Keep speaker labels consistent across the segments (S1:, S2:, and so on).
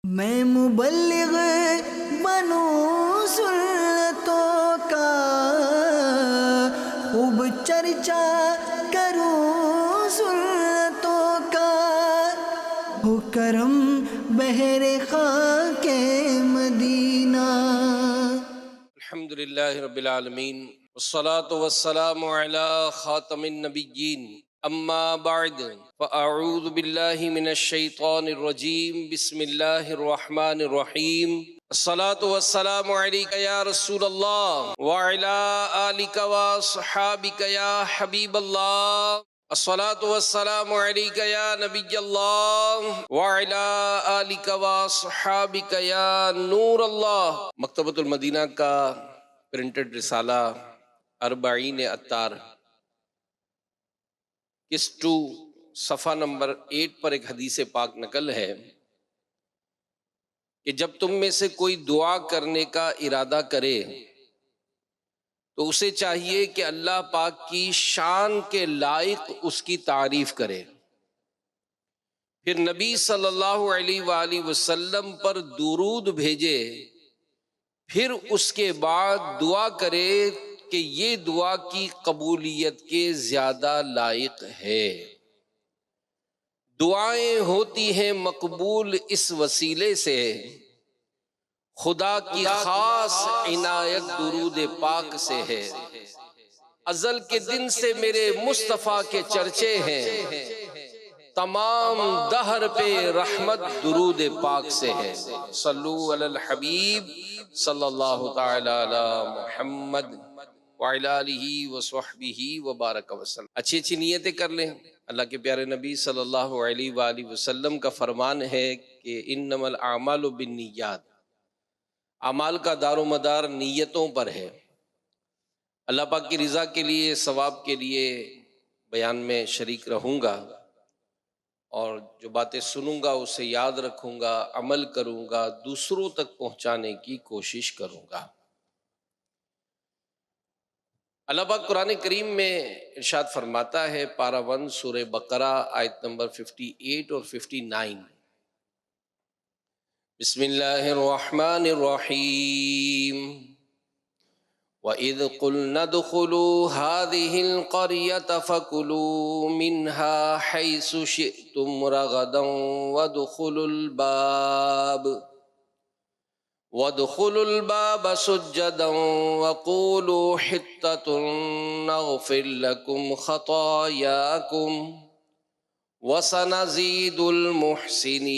S1: میں مبلغ بنوں سنتوں کا، خوب چرچا کروں سنتوں کا، ہو کرم بحر خاک مدینہ۔
S2: الحمدللہ رب العالمین والصلاة والسلام علی خاتم النبیین، اما بعد فاعوذ باللہ من الشیطان الرجیم، بسم اللہ الرحمن الرحیم۔ الصلاة والسلام علیک یا رسول اللہ وعلی آلک واصحابک یا حبیب اللہ، الصلاة والسلام علیک یا نبی اللہ وعلی آلک واصحابک یا نور اللہ۔ مکتبۃ المدینہ کا پرنٹڈ رسالہ اربعین اتار کس 2 صفحہ نمبر 8 پر ایک حدیث پاک نقل ہے کہ جب تم میں سے کوئی دعا کرنے کا ارادہ کرے تو اسے چاہیے کہ اللہ پاک کی شان کے لائق اس کی تعریف کرے، پھر نبی صلی اللہ علیہ وآلہ وسلم پر درود بھیجے، پھر اس کے بعد دعا کرے کہ یہ دعا کی قبولیت کے زیادہ لائق ہے۔ دعائیں ہوتی ہیں مقبول اس وسیلے سے، خدا کی خاص عنایت درود پاک سے ہے۔ ازل کے دن سے میرے مصطفیٰ کے چرچے ہیں، تمام دہر پہ رحمت درود پاک سے ہے۔ صلو علی الحبیب صلی اللہ تعالی علی محمد وعلی آلہ وصحبہ وبارک وسلم۔ اچھی اچھی نیتیں کر لیں۔ اللہ کے پیارے نبی صلی اللہ علیہ وآلہ وسلم کا فرمان ہے کہ انما الاعمال بالنیات، اعمال کا دار و مدار نیتوں پر ہے۔ اللہ پاک کی رضا کے لیے، ثواب کے لیے بیان میں شریک رہوں گا، اور جو باتیں سنوں گا اسے یاد رکھوں گا، عمل کروں گا، دوسروں تک پہنچانے کی کوشش کروں گا۔ اللہ پاک قرآن کریم میں ارشاد فرماتا ہے، پارہ 1 سورہ بقرہ آیت نمبر 58 اور 59، بسم اللہ الرحمن الرحیم، وَإِذْ قُلْنَا ادْخُلُوا هَٰذِهِ الْقَرْيَةَ فَكُلُوا مِنْهَا حَيْثُ شِئْتُمْ رَغَدًا وَادْخُلُوا الْبَابَ سُجَّدًا وَقُولُوا حِطَّةٌ نَغْفِرْ لَكُمْ خَطَايَاكُمْ وَسَنَزِيدُ الْمُحْسِنِينَ۔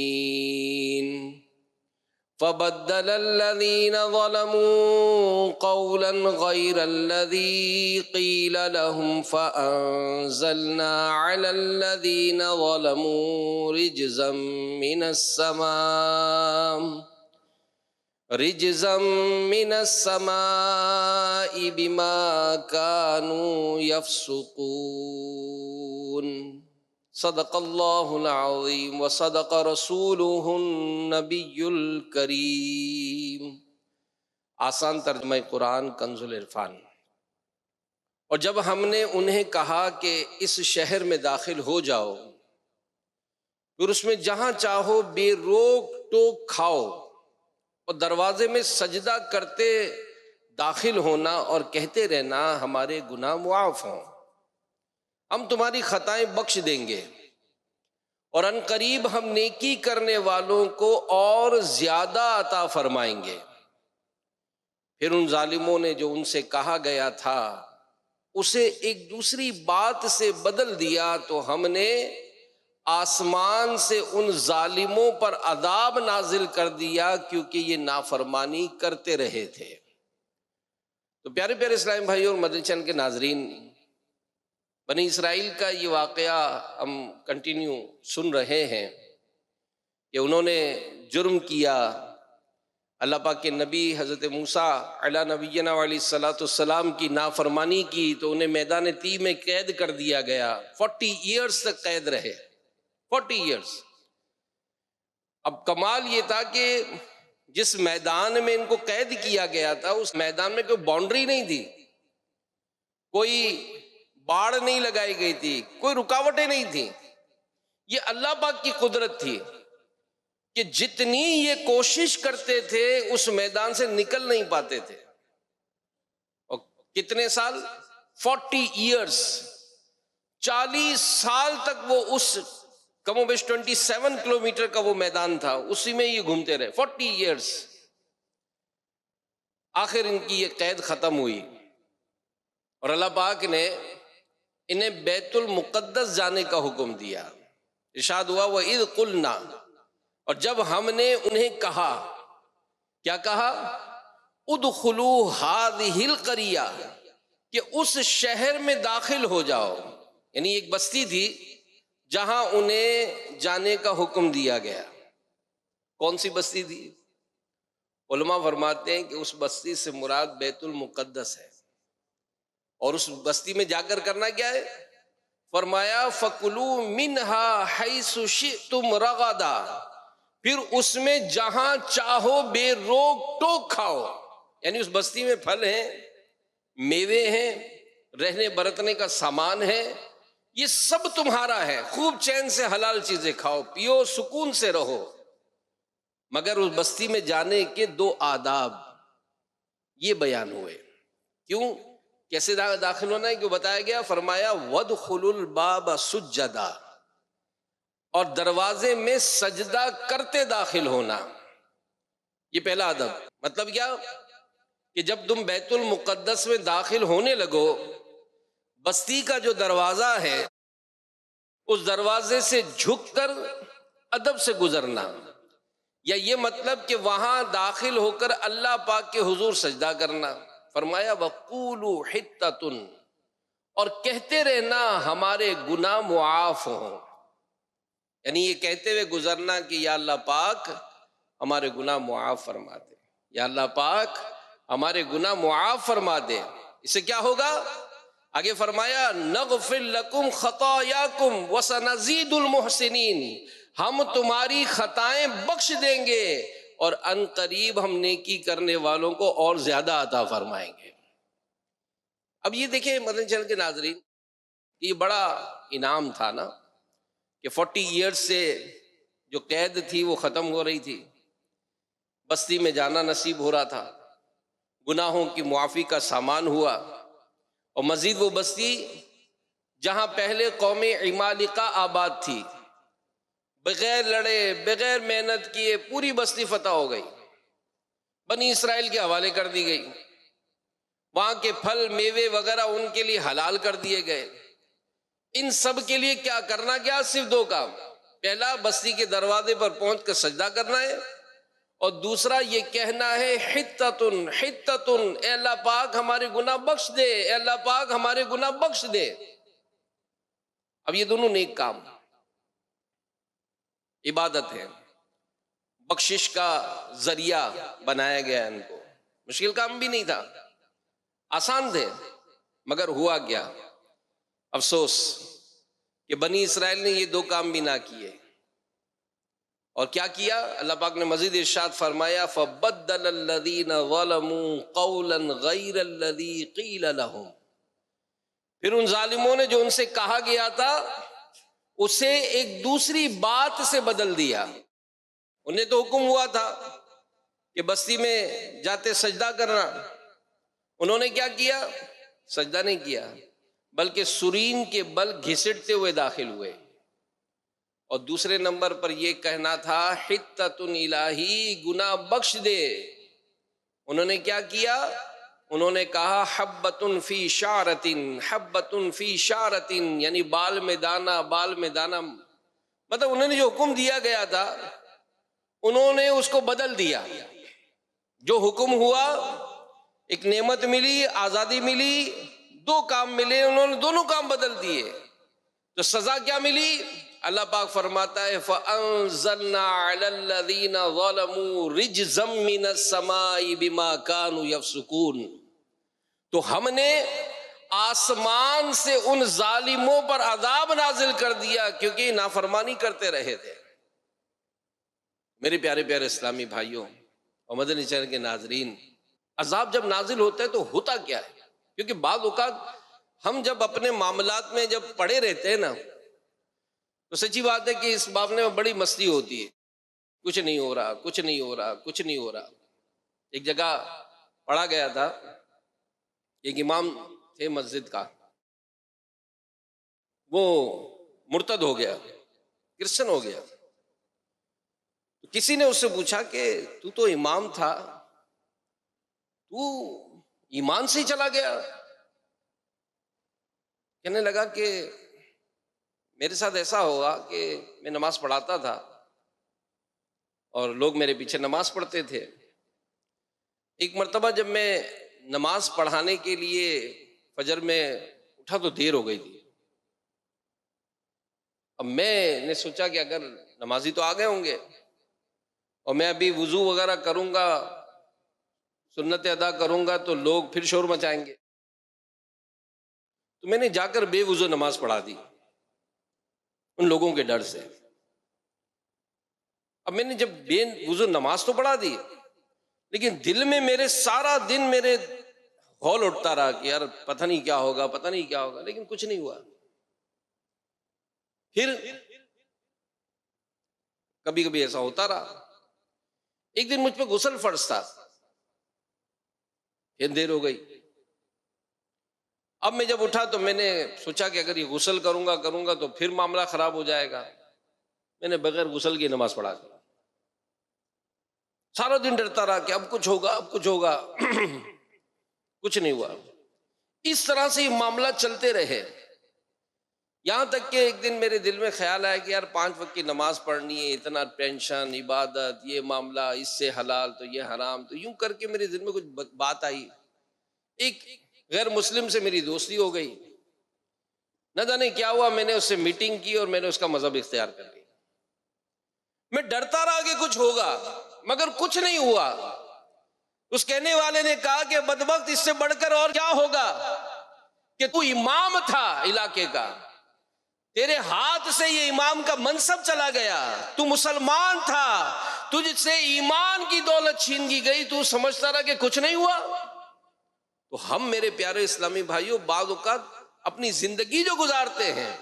S2: فَبَدَّلَ الَّذِينَ ظَلَمُوا قَوْلًا غَيْرَ الَّذِي قِيلَ لَهُمْ فَأَنزَلْنَا عَلَى الَّذِينَ ظَلَمُوا رِجْزًا مِّنَ السَّمَاءِ بِمَا كَانُوا يَفْسُقُونَ۔ صدق اللہ العظیم وصدق رسولہ النبی الکریم۔ آسان ترجمہ قرآن کنز العرفان۔ اور جب ہم نے انہیں کہا کہ اس شہر میں داخل ہو جاؤ، پھر اس میں جہاں چاہو بے روک ٹوک کھاؤ، اور دروازے میں سجدہ کرتے داخل ہونا اور کہتے رہنا ہمارے گناہ معاف ہوں، ہم تمہاری خطائیں بخش دیں گے، اور ان قریب ہم نیکی کرنے والوں کو اور زیادہ عطا فرمائیں گے۔ پھر ان ظالموں نے جو ان سے کہا گیا تھا اسے ایک دوسری بات سے بدل دیا، تو ہم نے آسمان سے ان ظالموں پر عذاب نازل کر دیا، کیونکہ یہ نافرمانی کرتے رہے تھے۔ تو پیارے پیارے اسلامی بھائی اور مدنی چینل کے ناظرین، بنی اسرائیل کا یہ واقعہ ہم کنٹینیو سن رہے ہیں کہ انہوں نے جرم کیا، اللہ پاک کے نبی حضرت موسیٰ علیہ نبینا علیہ السلام کی نافرمانی کی تو انہیں میدان طی میں قید کر دیا گیا، 40 ایئرز تک قید رہے، 40 ایئرز۔ اب کمال یہ تھا کہ جس میدان میں ان کو قید کیا گیا تھا اس میدان میں کوئی باؤنڈری نہیں تھی، کوئی باڑ نہیں لگائی گئی تھی، کوئی رکاوٹیں نہیں تھیں، یہ اللہ پاک کی قدرت تھی۔ کہ جتنی یہ کوشش کرتے تھے اس میدان سے نکل نہیں پاتے تھے. اور کتنے سال؟ 40 ایئرس، 40 سال تک وہ اس کم و بیش 27 کلومیٹر کا وہ میدان تھا، اسی میں یہ گھومتے رہے 40 ایئرس. آخر ان کی یہ قید ختم ہوئی اور اللہ پاک نے انہیں بیت المقدس جانے کا حکم دیا. ارشاد ہوا وَإِذْ قُلْنَا، اور جب ہم نے انہیں کہا، کیا کہا؟ ادخلوا هذه القرية، کہ اس شہر میں داخل ہو جاؤ. یعنی ایک بستی تھی جہاں انہیں جانے کا حکم دیا گیا. کون سی بستی تھی؟ علماء فرماتے ہیں کہ اس بستی سے مراد بیت المقدس ہے. اور اس بستی میں جا کر کرنا کیا ہے؟ فرمایا فَكُلُوا مِنْهَا حَيْثُ شِئْتُمْ رَغَدًا، پھر اس میں جہاں چاہو بے روک ٹوک کھاؤ. یعنی اس بستی میں پھل ہیں، میوے ہیں، رہنے برتنے کا سامان ہے، یہ سب تمہارا ہے. خوب چین سے حلال چیزیں کھاؤ پیو، سکون سے رہو. مگر اس بستی میں جانے کے 2 آداب یہ بیان ہوئے. کیوں؟ کیسے داخل ہونا ہے؟ کیوں بتایا گیا؟ فرمایا وَادْخُلُوا الْبَابَ سُجَّدًا، اور دروازے میں سجدہ کرتے داخل ہونا. یہ پہلا ادب. مطلب کیا؟ کہ جب تم بیت المقدس میں داخل ہونے لگو، بستی کا جو دروازہ ہے اس دروازے سے جھک کر ادب سے گزرنا. یا یہ مطلب کہ وہاں داخل ہو کر اللہ پاک کے حضور سجدہ کرنا. فرمایا وَقُولُوا حِطَّةٌ، اور کہتے رہنا ہمارے گناہ معاف ہوں. یعنی یہ کہتے ہوئے گزرنا کہ یا اللہ پاک ہمارے گناہ معاف فرما دے، یا اللہ پاک ہمارے گناہ معاف فرما دے. اس سے کیا ہوگا؟ آگے فرمایا نغفر لکم خطایاکم وسنزید المحسنین، ہم تمہاری خطائیں بخش دیں گے اور ان قریب ہم نیکی کرنے والوں کو اور زیادہ عطا فرمائیں گے. اب یہ دیکھیں مدنی چینل کے ناظرین، یہ بڑا انعام تھا نا کہ 40 ایئرز سے جو قید تھی وہ ختم ہو رہی تھی، بستی میں جانا نصیب ہو رہا تھا، گناہوں کی معافی کا سامان ہوا. اور مزید وہ بستی جہاں پہلے قوم عمالقہ آباد تھی، بغیر لڑے بغیر محنت کیے پوری بستی فتح ہو گئی، بنی اسرائیل کے حوالے کر دی گئی. وہاں کے پھل میوے وغیرہ ان کے لیے حلال کر دیے گئے. ان سب کے لیے کیا کرنا؟ کیا؟ صرف 2 کام. پہلا، بستی کے دروازے پر پہنچ کر سجدہ کرنا ہے، اور دوسرا یہ کہنا ہے حتتن حتتن، اے اللہ پاک ہمارے گناہ بخش دے، اے اللہ پاک ہمارے گناہ بخش دے. اب یہ دونوں نیک کام عبادت ہے، بخشش کا ذریعہ بنایا گیا ان کو. مشکل کام بھی نہیں تھا، آسان تھے. مگر ہوا کیا؟ افسوس کہ بنی اسرائیل نے یہ 2 کام بھی نہ کیے. اور کیا کیا؟ اللہ پاک نے مزید ارشاد فرمایا فَبَدَّلَ الَّذِينَ ظَلَمُوا قَوْلًا غَيْرَ الَّذِي قِيلَ لَهُمْ، پھر ان ظالموں نے جو ان سے کہا گیا تھا اسے ایک دوسری بات سے بدل دیا. انہیں تو حکم ہوا تھا کہ بستی میں جاتے سجدہ کرنا، انہوں نے کیا کیا؟ سجدہ نہیں کیا، بلکہ سرین کے بل گھسٹتے ہوئے داخل ہوئے. اور دوسرے نمبر پر یہ کہنا تھا حتتن الہی گناہ بخش دے. انہوں نے کیا کیا؟ انہوں نے کہا حبتن فی شعرتن حبتن فی شعرتن، یعنی بال میں دانا بال میں دانا. مطلب انہوں نے جو حکم دیا گیا تھا انہوں نے اس کو بدل دیا. جو حکم ہوا، ایک نعمت ملی، آزادی ملی، 2 کام ملے، انہوں نے دونوں کام بدل دیے. تو سزا کیا ملی؟ اللہ پاک فرماتا ہے فَأَنزَلْنَا عَلَى الَّذِينَ ظَلَمُوا رِجْزًا مِّنَ السَّمَاءِ بِمَا كَانُوا يَفْسُقُونَ، تو ہم نے آسمان سے ان ظالموں پر عذاب نازل کر دیا کیونکہ نافرمانی کرتے رہے تھے. میرے پیارے پیارے اسلامی بھائیوں اور مدنی چینل کے ناظرین، عذاب جب نازل ہوتا ہے تو ہوتا کیا ہے؟ کیونکہ بعض اوقات ہم جب اپنے معاملات میں جب پڑے رہتے ہیں نا تو سچی بات ہے کہ اس معاملے میں بڑی مستی ہوتی ہے. کچھ نہیں ہو رہا، کچھ نہیں ہو رہا، کچھ نہیں ہو رہا۔ ایک جگہ پڑھا گیا تھا، ایک امام تھے مسجد کا، وہ مرتد ہو گیا، کرسچن ہو گیا۔ کسی نے اس سے پوچھا کہ تو امام تھا، تو ایمان سے ہی چلا گیا؟ کہنے لگا کہ میرے ساتھ ایسا ہوا کہ میں نماز پڑھاتا تھا اور لوگ میرے پیچھے نماز پڑھتے تھے۔ ایک مرتبہ جب میں نماز پڑھانے کے لیے فجر میں اٹھا تو دیر ہو گئی تھی۔ اب میں نے سوچا کہ اگر نمازی تو آ گئے ہوں گے اور میں ابھی وضو وغیرہ کروں گا، سنت ادا کروں گا تو لوگ پھر شور مچائیں گے، تو میں نے جا کر بے وضو نماز پڑھا دی ان لوگوں کے ڈر سے۔ اب میں نے جب بے وضو نماز تو پڑھا دی، لیکن دل میں میرے سارا دن میرے ہول اٹھتا رہا کہ یار پتہ نہیں کیا ہوگا، پتہ نہیں کیا ہوگا، لیکن کچھ نہیں ہوا۔ پھر کبھی کبھی ایسا ہوتا رہا۔ ایک دن مجھ پہ غسل فرض تھا، پھر دیر ہو گئی۔ اب میں جب اٹھا تو میں نے سوچا کہ اگر یہ غسل کروں گا تو پھر معاملہ خراب ہو جائے گا۔ میں نے بغیر غسل کی نماز پڑھا دی۔ سارا دن ڈرتا رہا کہ اب کچھ ہوگا، اب کچھ ہوگا، کچھ نہیں ہوا۔ اس طرح سے یہ معاملہ چلتے رہے، یہاں تک کہ ایک دن میرے دل میں خیال آیا کہ یار 5 وقت کی نماز پڑھنی ہے، اتنا ٹینشن، عبادت، یہ معاملہ، اس سے حلال تو یہ حرام، تو یوں کر کے میرے دل میں کچھ بات آئی۔ ایک غیر مسلم سے میری دوستی ہو گئی، نہ جانے کیا ہوا، میں نے اس سے میٹنگ کی اور میں نے اس کا مذہب اختیار کر لیا۔ میں ڈرتا رہا کہ کچھ ہوگا، مگر کچھ نہیں ہوا۔ اس کہنے والے نے کہا کہ بدبخت، اس سے بڑھ کر اور کیا ہوگا کہ تو امام تھا علاقے کا، تیرے ہاتھ سے یہ امام کا منصب چلا گیا، تو مسلمان تھا، تجھ سے ایمان کی دولت چھین کی گئی، تو سمجھتا رہا کہ کچھ نہیں ہوا۔ تو ہم میرے پیارے اسلامی بھائیوں بعض اوقات اپنی زندگی جو گزارتے ہیں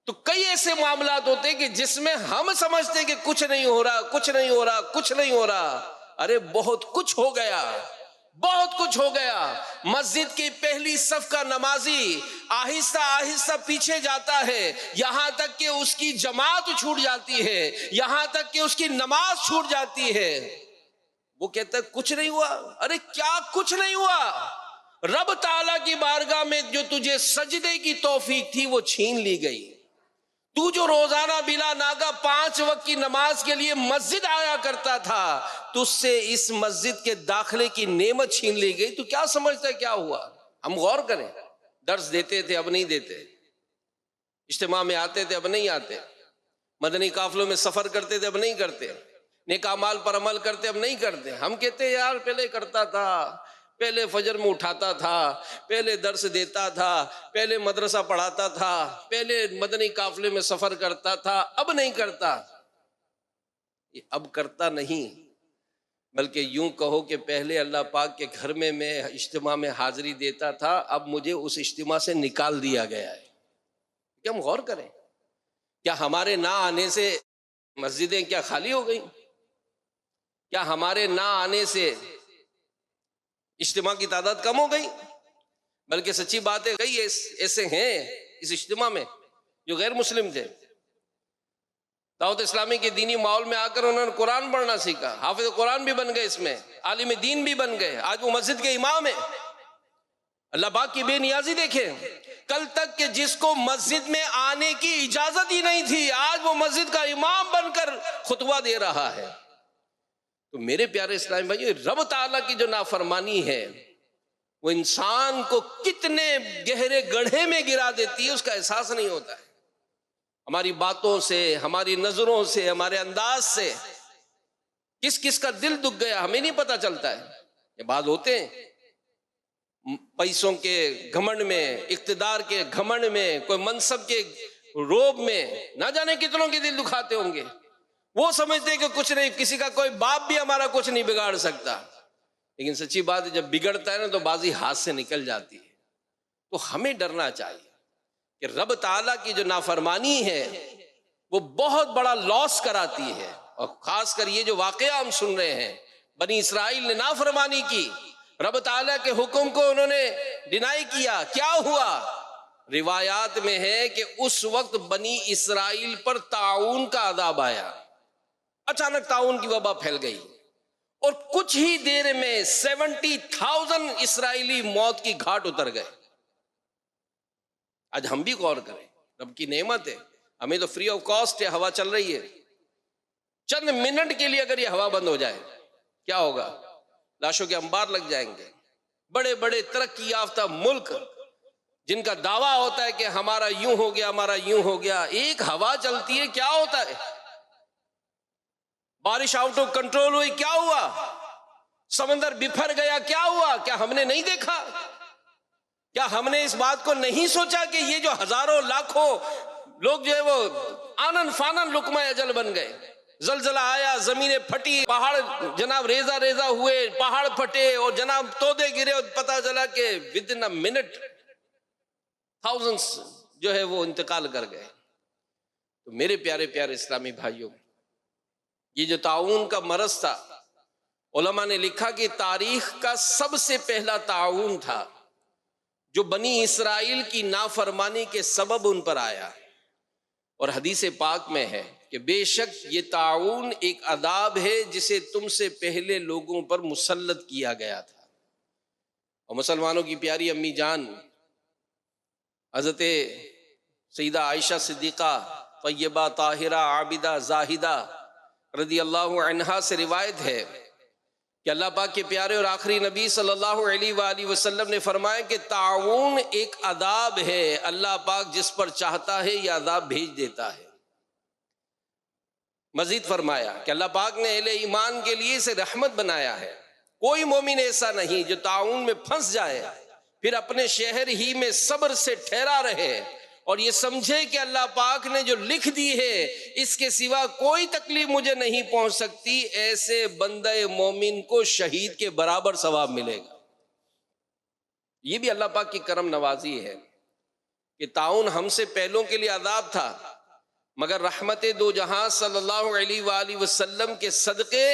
S2: تو کئی ایسے معاملات ہوتے ہیں کہ جس میں ہم سمجھتے ہیں کہ کچھ نہیں ہو رہا، کچھ نہیں ہو رہا، کچھ نہیں ہو رہا، ارے بہت کچھ ہو گیا، بہت کچھ ہو گیا۔ مسجد کی پہلی صف کا نمازی آہستہ آہستہ پیچھے جاتا ہے، یہاں تک کہ اس کی جماعت چھوٹ جاتی ہے، یہاں تک کہ اس کی نماز چھوٹ جاتی ہے۔ وہ کہتا ہے کچھ نہیں ہوا، ارے کیا کچھ نہیں ہوا؟ رب تعالیٰ کی بارگاہ میں جو تجھے سجدے کی توفیق تھی وہ چھین لی گئی۔ تو جو روزانہ بلا ناغہ 5 وقت کی نماز کے لیے مسجد آیا کرتا تھا، تجھ سے اس مسجد کے داخلے کی نعمت چھین لی گئی۔ تو کیا سمجھتا ہے کیا ہوا؟ ہم غور کریں۔ درس دیتے تھے، اب نہیں دیتے۔ اجتماع میں آتے تھے، اب نہیں آتے۔ مدنی قافلوں میں سفر کرتے تھے، اب نہیں کرتے۔ نیک اعمال پر عمل کرتے، اب نہیں کرتے۔ ہم کہتے ہیں یار پہلے کرتا تھا، پہلے فجر میں اٹھاتا تھا، پہلے درس دیتا تھا، پہلے مدرسہ پڑھاتا تھا، پہلے مدنی قافلے میں سفر کرتا تھا، اب نہیں کرتا۔ یہ اب کرتا نہیں، بلکہ یوں کہو کہ پہلے اللہ پاک کے گھر میں اجتماع میں حاضری دیتا تھا، اب مجھے اس اجتماع سے نکال دیا گیا ہے۔ کیا ہم غور کریں؟ کیا ہمارے نہ آنے سے مسجدیں کیا خالی ہو گئیں؟ کیا ہمارے نہ آنے سے اجتماع کی تعداد کم ہو گئی؟ بلکہ سچی بات ہے کئی ایسے ہیں اس اجتماع میں جو غیر مسلم تھے، دعوت اسلامی کے دینی ماحول میں آ کر انہوں نے قرآن پڑھنا سیکھا، حافظ قرآن بھی بن گئے، اس میں عالم دین بھی بن گئے، آج وہ مسجد کے امام ہیں۔ اللہ پاک کی بے نیازی دیکھیں، کل تک کہ جس کو مسجد میں آنے کی اجازت ہی نہیں تھی، آج وہ مسجد کا امام بن کر خطبہ دے رہا ہے۔ تو میرے پیارے اسلامی بھائیو، رب تعالیٰ کی جو نافرمانی ہے وہ انسان کو کتنے گہرے گڑھے میں گرا دیتی ہے اس کا احساس نہیں ہوتا ہے۔ ہماری باتوں سے، ہماری نظروں سے، ہمارے انداز سے کس کس کا دل دکھ گیا ہمیں نہیں پتہ چلتا ہے۔ یہ بات ہوتے ہیں پیسوں کے گھمنڈ میں، اقتدار کے گھمنڈ میں، کوئی منصب کے روب میں، نہ جانے کتنوں کے دل دکھاتے ہوں گے۔ وہ سمجھتے ہیں کہ کچھ نہیں، کسی کا کوئی باپ بھی ہمارا کچھ نہیں بگاڑ سکتا، لیکن سچی بات ہے جب بگڑتا ہے نا تو بازی ہاتھ سے نکل جاتی ہے۔ تو ہمیں ڈرنا چاہیے کہ رب تعالیٰ کی جو نافرمانی ہے وہ بہت بڑا لاس کراتی ہے، اور خاص کر یہ جو واقعہ ہم سن رہے ہیں، بنی اسرائیل نے نافرمانی کی، رب تعالیٰ کے حکم کو انہوں نے ڈینائی کیا، کیا ہوا؟ روایات میں ہے کہ اس وقت بنی اسرائیل پر طاعون کا عذاب آیا، اچانک طاعون کی وبا پھیل گئی اور کچھ ہی دیر میں 70,000 اسرائیلی موت کی گھاٹ اتر گئے۔ آج ہم بھی غور کریں، رب کی نعمت ہے، ہمیں تو فری آف کاسٹ ہے، ہوا چل رہی ہے، چند منٹ کے لیے اگر یہ ہوا بند ہو جائے کیا ہوگا؟ لاشوں کے انبار لگ جائیں گے۔ بڑے بڑے ترقی یافتہ ملک جن کا دعویٰ ہوتا ہے کہ ہمارا یوں ہو گیا، ہمارا یوں ہو گیا، ایک ہوا چلتی ہے کیا ہوتا ہے؟ بارش آؤٹ آف کنٹرول ہوئی کیا ہوا؟ سمندر بفر گیا کیا ہوا؟ کیا ہم نے نہیں دیکھا؟ کیا ہم نے اس بات کو نہیں سوچا کہ یہ جو ہزاروں لاکھوں لوگ جو ہے وہ آنن فانن لقمہ اجل بن گئے؟ زلزلہ آیا، زمینیں پھٹی، پہاڑ جناب ریزہ ریزہ ہوئے، پہاڑ پھٹے اور جناب تودے گرے اور پتہ چلا کہ ودن اے منٹ تھاؤزنڈز جو ہے وہ انتقال کر گئے۔ تو میرے پیارے پیارے اسلامی بھائیوں، یہ جو طاعون کا مرض تھا، علماء نے لکھا کہ تاریخ کا سب سے پہلا طاعون تھا جو بنی اسرائیل کی نافرمانی کے سبب ان پر آیا، اور حدیث پاک میں ہے کہ بے شک یہ طاعون ایک عذاب ہے جسے تم سے پہلے لوگوں پر مسلط کیا گیا تھا۔ اور مسلمانوں کی پیاری امی جان حضرت سیدہ عائشہ صدیقہ طیبہ طاہرہ عابدہ زاہدہ رضی اللہ عنہا سے روایت ہے کہ اللہ پاک کے پیارے اور آخری نبی صلی اللہ علیہ وآلہ وسلم نے فرمایا کہ طاعون ایک عذاب ہے، اللہ پاک جس پر چاہتا ہے یہ عذاب بھیج دیتا ہے۔ مزید فرمایا کہ اللہ پاک نے اہل ایمان کے لیے اسے رحمت بنایا ہے، کوئی مومن ایسا نہیں جو طاعون میں پھنس جائے پھر اپنے شہر ہی میں صبر سے ٹھہرا رہے اور یہ سمجھے کہ اللہ پاک نے جو لکھ دی ہے اس کے سوا کوئی تکلیف مجھے نہیں پہنچ سکتی، ایسے بندہ مومن کو شہید کے برابر ثواب ملے گا۔ یہ بھی اللہ پاک کی کرم نوازی ہے کہ طاعون ہم سے پہلوں کے لیے عذاب تھا، مگر رحمت دو جہاں صلی اللہ علیہ وآلہ وسلم کے صدقے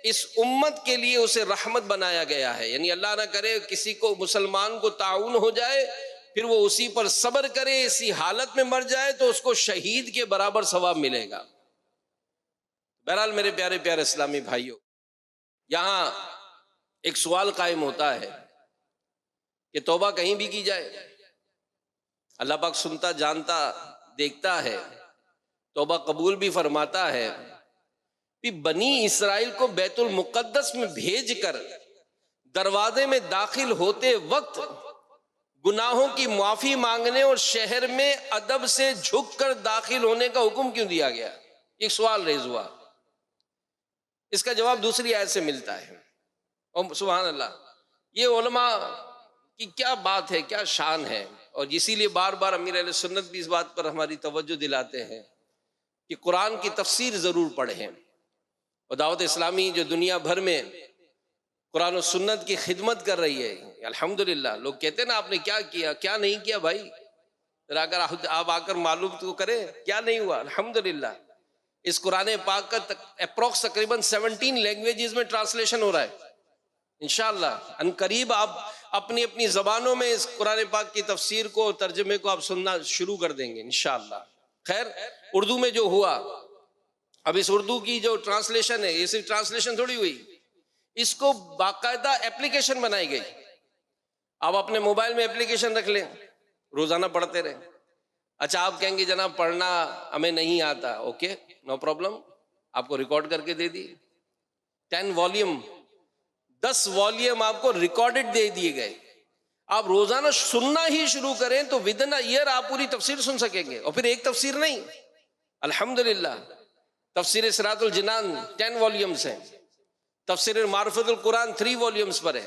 S2: اس امت کے لیے اسے رحمت بنایا گیا ہے۔ یعنی اللہ نہ کرے کسی کو مسلمان کو طاعون ہو جائے پھر وہ اسی پر صبر کرے، اسی حالت میں مر جائے تو اس کو شہید کے برابر ثواب ملے گا۔ بہرحال میرے پیارے پیارے اسلامی بھائیوں، یہاں ایک سوال قائم ہوتا ہے کہ توبہ کہیں بھی کی جائے، اللہ پاک سنتا جانتا دیکھتا ہے، توبہ قبول بھی فرماتا ہے۔ کہ بنی اسرائیل کو بیت المقدس میں بھیج کر دروازے میں داخل ہوتے وقت گناہوں کی معافی مانگنے اور شہر میں ادب سے جھک کر داخل ہونے کا حکم کیوں دیا گیا؟ ایک سوال ریز ہوا، اس کا جواب دوسری آیت سے ملتا ہے۔ اور سبحان اللہ، یہ علماء کی کیا بات ہے، کیا شان ہے، اور اسی لیے بار بار امیر اہل سنت بھی اس بات پر ہماری توجہ دلاتے ہیں کہ قرآن کی تفسیر ضرور پڑھیں۔ اور دعوت اسلامی جو دنیا بھر میں قرآن و سنت کی خدمت کر رہی ہے، الحمدللہ، لوگ کہتے ہیں نا آپ نے کیا کیا، کیا نہیں کیا بھائی، ذرا اگر آپ آ کر معلوم تو کریں کیا نہیں ہوا۔ الحمدللہ اس قرآن پاک کا اپروکس تقریباً 17 لینگویجز میں ٹرانسلیشن ہو رہا ہے۔ انشاءاللہ ان قریب آپ اپنی اپنی زبانوں میں اس قرآن پاک کی تفسیر کو، ترجمے کو آپ سننا شروع کر دیں گے انشاءاللہ۔ خیر، اردو میں جو ہوا، اب اس اردو کی جو ٹرانسلیشن ہے، یہ صرف ٹرانسلیشن تھوڑی ہوئی، اس کو باقاعدہ اپلیکیشن بنائی گئی۔ آپ اپنے موبائل میں اپلیکیشن رکھ لیں، روزانہ پڑھتے رہیں۔ اچھا آپ کہیں گے جناب پڑھنا ہمیں نہیں آتا، اوکے نو پرابلم، آپ کو ریکارڈ کر کے دے دی 10 والیوم، 10 والیوم آپ کو ریکارڈڈ دے دیے گئے۔ آپ روزانہ سننا ہی شروع کریں تو ودن اے ایئر آپ پوری تفسیر سن سکیں گے، اور پھر ایک تفسیر نہیں۔ الحمدللہ تفسیر صراط الجنان 10 والیومز ہیں، تفسیر معرفت القرآن 3 والیومز پر ہے،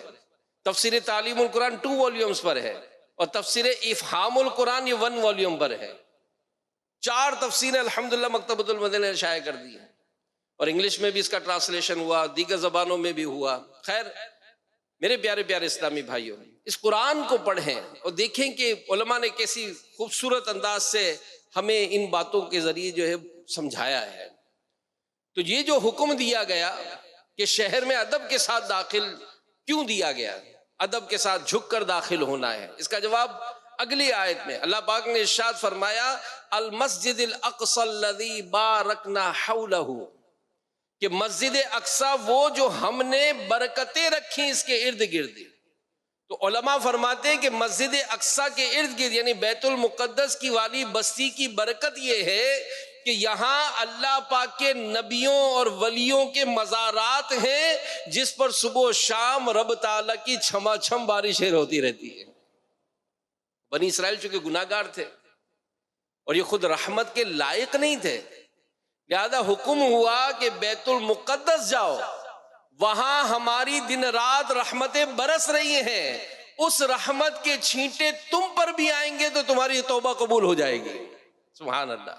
S2: تفسیر تعلیم القرآن 2 والیومز پر ہے، اور تفسیر افہام القرآن یہ 1 والیوم پر ہے۔ 4 تفسیریں الحمدللہ مکتبۃ المدینہ نے شائع کر دی ہیں، اور انگلش میں بھی اس کا ٹرانسلیشن ہوا، دیگر زبانوں میں بھی ہوا۔ خیر میرے پیارے پیارے اسلامی بھائیوں، اس قرآن کو پڑھیں اور دیکھیں کہ علماء نے کیسی خوبصورت انداز سے ہمیں ان باتوں کے ذریعے جو ہے سمجھایا ہے۔ تو یہ جو حکم دیا گیا کہ شہر میں ادب کے ساتھ داخل کیوں دیا گیا، ادب کے ساتھ جھک کر داخل ہونا ہے، اس کا جواب اگلی آیت میں اللہ پاک نے ارشاد فرمایا المسجد الاقصی الذی بارکنا حولہ، کہ مسجد اقصی وہ جو ہم نے برکتیں رکھی اس کے ارد گرد۔ تو علماء فرماتے ہیں کہ مسجد اقصی کے ارد گرد یعنی بیت المقدس کی والی بستی کی برکت یہ ہے کہ یہاں اللہ پاک کے نبیوں اور ولیوں کے مزارات ہیں جس پر صبح و شام رب تعالیٰ کی چھما چھم بارشیں ہوتی رہتی ہے۔ بنی اسرائیل چونکہ گناہ گار تھے اور یہ خود رحمت کے لائق نہیں تھے، لہذا حکم ہوا کہ بیت المقدس جاؤ، وہاں ہماری دن رات رحمتیں برس رہی ہیں، اس رحمت کے چھینٹے تم پر بھی آئیں گے تو تمہاری توبہ قبول ہو جائے گی۔ سبحان اللہ۔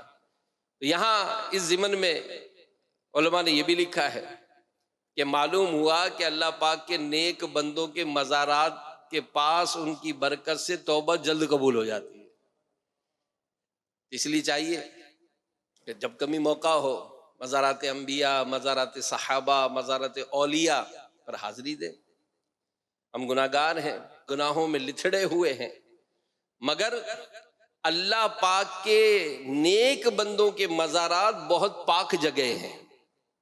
S2: یہاں اس ضمن میں علماء نے یہ بھی لکھا ہے کہ معلوم ہوا کہ اللہ پاک کے نیک بندوں کے مزارات کے پاس ان کی برکت سے توبہ جلد قبول ہو جاتی ہے۔ اس لیے چاہیے کہ جب کبھی موقع ہو مزارات انبیاء، مزارات صحابہ، مزارات اولیاء پر حاضری دیں۔ ہم گناہ گار ہیں، گناہوں میں لتھڑے ہوئے ہیں، مگر اللہ پاک کے نیک بندوں کے مزارات بہت پاک جگہ ہیں،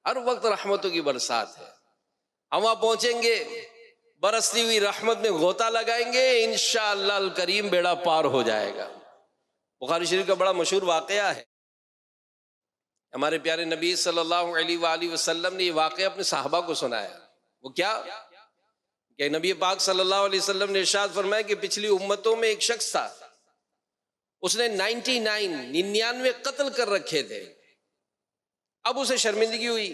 S2: ہر وقت رحمتوں کی برسات ہے۔ ہم وہاں پہنچیں گے، برستی ہوئی رحمت میں غوطہ لگائیں گے، انشاءاللہ الکریم بیڑا پار ہو جائے گا۔ بخاری شریف کا بڑا مشہور واقعہ ہے، ہمارے پیارے نبی صلی اللہ علیہ وآلہ وسلم نے یہ واقعہ اپنے صحابہ کو سنایا۔ وہ کیا کہ نبی پاک صلی اللہ علیہ وسلم نے ارشاد فرمایا کہ پچھلی امتوں میں ایک شخص تھا، اس نے 99 قتل کر رکھے تھے۔ اب اسے شرمندگی ہوئی،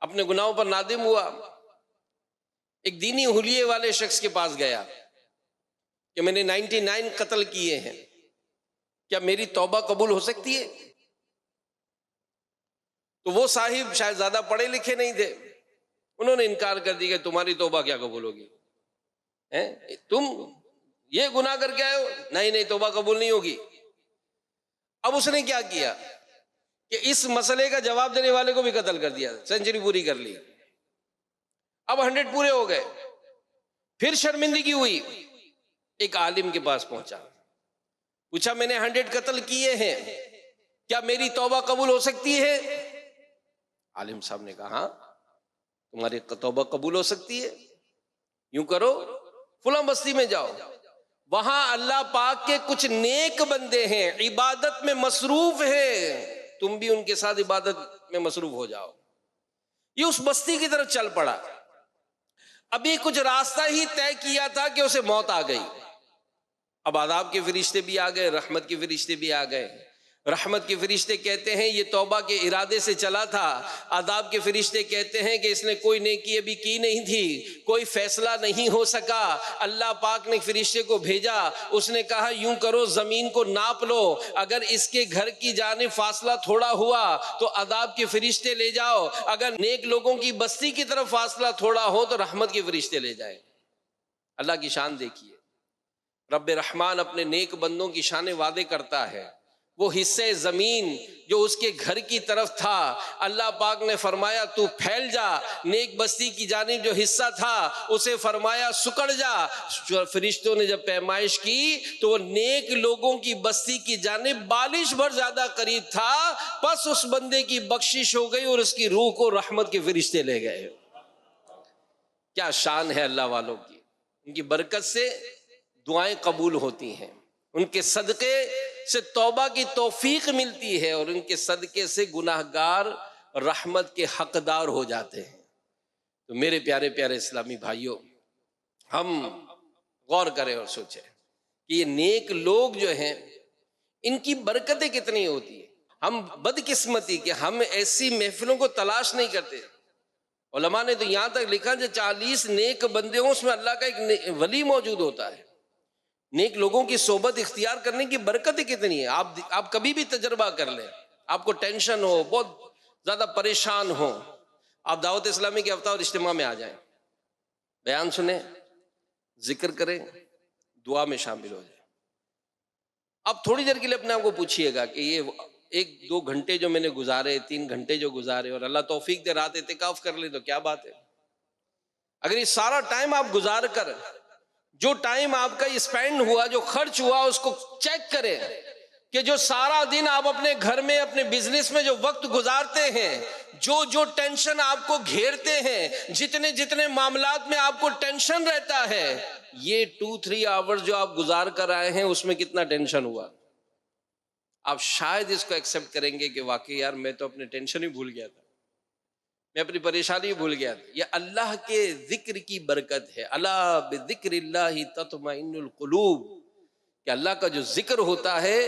S2: اپنے گناہوں پر نادم ہوا، ایک دینی حلیے والے شخص کے پاس گیا کہ میں نے 99 قتل کیے ہیں، کیا میری توبہ قبول ہو سکتی ہے؟ تو وہ صاحب شاید زیادہ پڑھے لکھے نہیں تھے، انہوں نے انکار کر دیا کہ تمہاری توبہ کیا قبول ہوگی، تم یہ گناہ کر کے آئے ہو، نہیں توبہ قبول نہیں ہوگی۔ اب اس نے کیا کیا کہ اس مسئلے کا جواب دینے والے کو بھی قتل کر دیا، سینچری پوری کر لی، اب 100 پورے ہو گئے۔ پھر شرمندگی ہوئی، ایک عالم کے پاس پہنچا، پوچھا میں نے 100 قتل کیے ہیں، کیا میری توبہ قبول ہو سکتی ہے؟ عالم صاحب نے کہا ہاں تمہاری توبہ قبول ہو سکتی ہے، یوں کرو فلاں بستی میں جاؤ، وہاں اللہ پاک کے کچھ نیک بندے ہیں، عبادت میں مصروف ہیں، تم بھی ان کے ساتھ عبادت میں مصروف ہو جاؤ۔ یہ اس بستی کی طرف چل پڑا، ابھی کچھ راستہ ہی طے کیا تھا کہ اسے موت آ گئی۔ اب عذاب کے فرشتے بھی آ گئے، رحمت کے فرشتے بھی آ گئے۔ رحمت کے فرشتے کہتے ہیں یہ توبہ کے ارادے سے چلا تھا، عذاب کے فرشتے کہتے ہیں کہ اس نے کوئی نیکی ابھی کی نہیں تھی، کوئی فیصلہ نہیں ہو سکا۔ اللہ پاک نے فرشتے کو بھیجا، اس نے کہا یوں کرو زمین کو ناپ لو، اگر اس کے گھر کی جانب فاصلہ تھوڑا ہوا تو عذاب کے فرشتے لے جاؤ، اگر نیک لوگوں کی بستی کی طرف فاصلہ تھوڑا ہو تو رحمت کے فرشتے لے جائیں۔ اللہ کی شان دیکھیے، رب رحمان اپنے نیک بندوں کی شان وعدے کرتا ہے۔ وہ حصے زمین جو اس کے گھر کی طرف تھا، اللہ پاک نے فرمایا تو پھیل جا، نیک بستی کی جانب جو حصہ تھا اسے فرمایا سکڑ جا۔ فرشتوں نے جب پیمائش کی تو وہ نیک لوگوں کی بستی کی جانب بالش بھر زیادہ قریب تھا، پس اس بندے کی بخشش ہو گئی اور اس کی روح کو رحمت کے فرشتے لے گئے۔ کیا شان ہے اللہ والوں کی، ان کی برکت سے دعائیں قبول ہوتی ہیں، ان کے صدقے سے توبہ کی توفیق ملتی ہے، اور ان کے صدقے سے گناہ گار رحمت کے حقدار ہو جاتے ہیں۔ تو میرے پیارے پیارے اسلامی بھائیوں، ہم غور کریں اور سوچیں کہ یہ نیک لوگ جو ہیں ان کی برکتیں کتنی ہوتی ہیں۔ ہم بدقسمتی کہ ہم ایسی محفلوں کو تلاش نہیں کرتے۔ علماء نے تو یہاں تک لکھا کہ 40 نیک بندے ہوں اس میں اللہ کا ایک ولی موجود ہوتا ہے۔ نیک لوگوں کی صحبت اختیار کرنے کی برکتیں کتنی ہیں، آپ کبھی بھی تجربہ کر لیں، آپ کو ٹینشن ہو، بہت زیادہ پریشان ہو، آپ دعوت اسلامی کے ہفتہ اور اجتماع میں آ جائیں، بیان سنیں، ذکر کریں، دعا میں شامل ہو جائیں۔ اب تھوڑی دیر کے لیے اپنے آپ کو پوچھئے گا کہ یہ ایک دو گھنٹے جو میں نے گزارے، 3 گھنٹے جو گزارے، اور اللہ توفیق دے رات اعتکاف کر لے تو کیا بات ہے۔ اگر یہ سارا ٹائم آپ گزار کر، جو ٹائم آپ کا اسپینڈ ہوا، جو خرچ ہوا، اس کو چیک کریں کہ جو سارا دن آپ اپنے گھر میں، اپنے بزنس میں جو وقت گزارتے ہیں، جو ٹینشن آپ کو گھیرتے ہیں، جتنے معاملات میں آپ کو ٹینشن رہتا ہے، یہ 2-3 آورز جو آپ گزار کر آئے ہیں، اس میں کتنا ٹینشن ہوا۔ آپ شاید اس کو ایکسپٹ کریں گے کہ واقعی یار میں تو اپنے ٹینشن ہی بھول گیا تھا، میں اپنی پریشانی بھول گیا تھا۔ یہ اللہ کے ذکر کی برکت ہے۔ الا بذکر اللہ تطمئن القلوب، کہ اللہ کا جو ذکر ہوتا ہے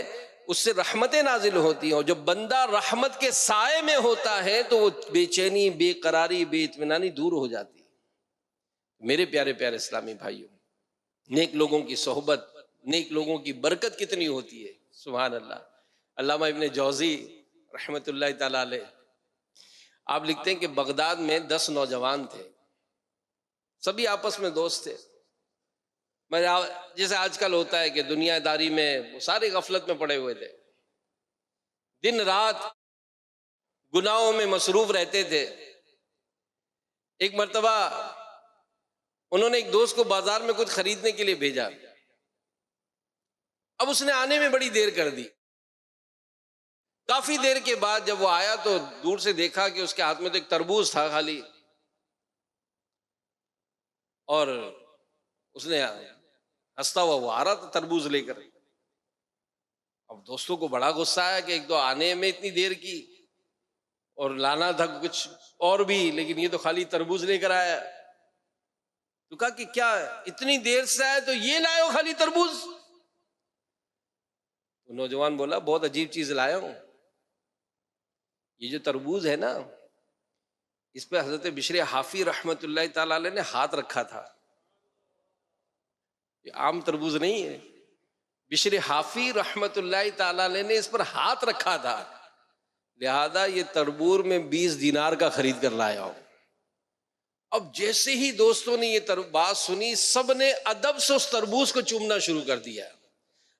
S2: اس سے رحمتیں نازل ہوتی ہیں، اور جب بندہ رحمت کے سائے میں ہوتا ہے تو وہ بے چینی، بے قراری، بے اطمینانی دور ہو جاتی ہے۔ میرے پیارے پیارے اسلامی بھائیوں، نیک لوگوں کی صحبت، نیک لوگوں کی برکت کتنی ہوتی ہے، سبحان اللہ۔ علامہ ابن جوزی رحمت اللہ تعالی علیہ، آپ لکھتے ہیں کہ بغداد میں 10 نوجوان تھے، سبھی آپس میں دوست تھے۔ جیسے آج کل ہوتا ہے کہ دنیا داری میں وہ سارے غفلت میں پڑے ہوئے تھے، دن رات گناہوں میں مصروف رہتے تھے۔ ایک مرتبہ انہوں نے ایک دوست کو بازار میں کچھ خریدنے کے لیے بھیجا، اب اس نے آنے میں بڑی دیر کر دی۔ کافی دیر کے بعد جب وہ آیا تو دور سے دیکھا کہ اس کے ہاتھ میں تو ایک تربوز تھا خالی، اور اس نے ہنستا ہوا وہ آ رہا تھا تربوز لے کر۔ اب دوستوں کو بڑا غصہ آیا کہ ایک تو آنے میں اتنی دیر کی، اور لانا تھا کچھ اور بھی، لیکن یہ تو خالی تربوز لے کر آیا۔ تو کہا کہ کیا اتنی دیر سے آئے تو یہ لائے ہو خالی تربوز؟ تو نوجوان بولا بہت عجیب چیز لایا ہوں، یہ جو تربوز ہے نا، اس پہ حضرت بشر حافی رحمت اللہ تعالی علیہ نے ہاتھ رکھا تھا، یہ عام تربوز نہیں ہے، بشر حافی رحمت اللہ تعالی علیہ نے اس پر ہاتھ رکھا تھا، لہذا یہ تربور میں 20 دینار کا خرید کر لایا ہوں۔ اب جیسے ہی دوستوں نے یہ بات سنی، سب نے ادب سے اس تربوز کو چومنا شروع کر دیا۔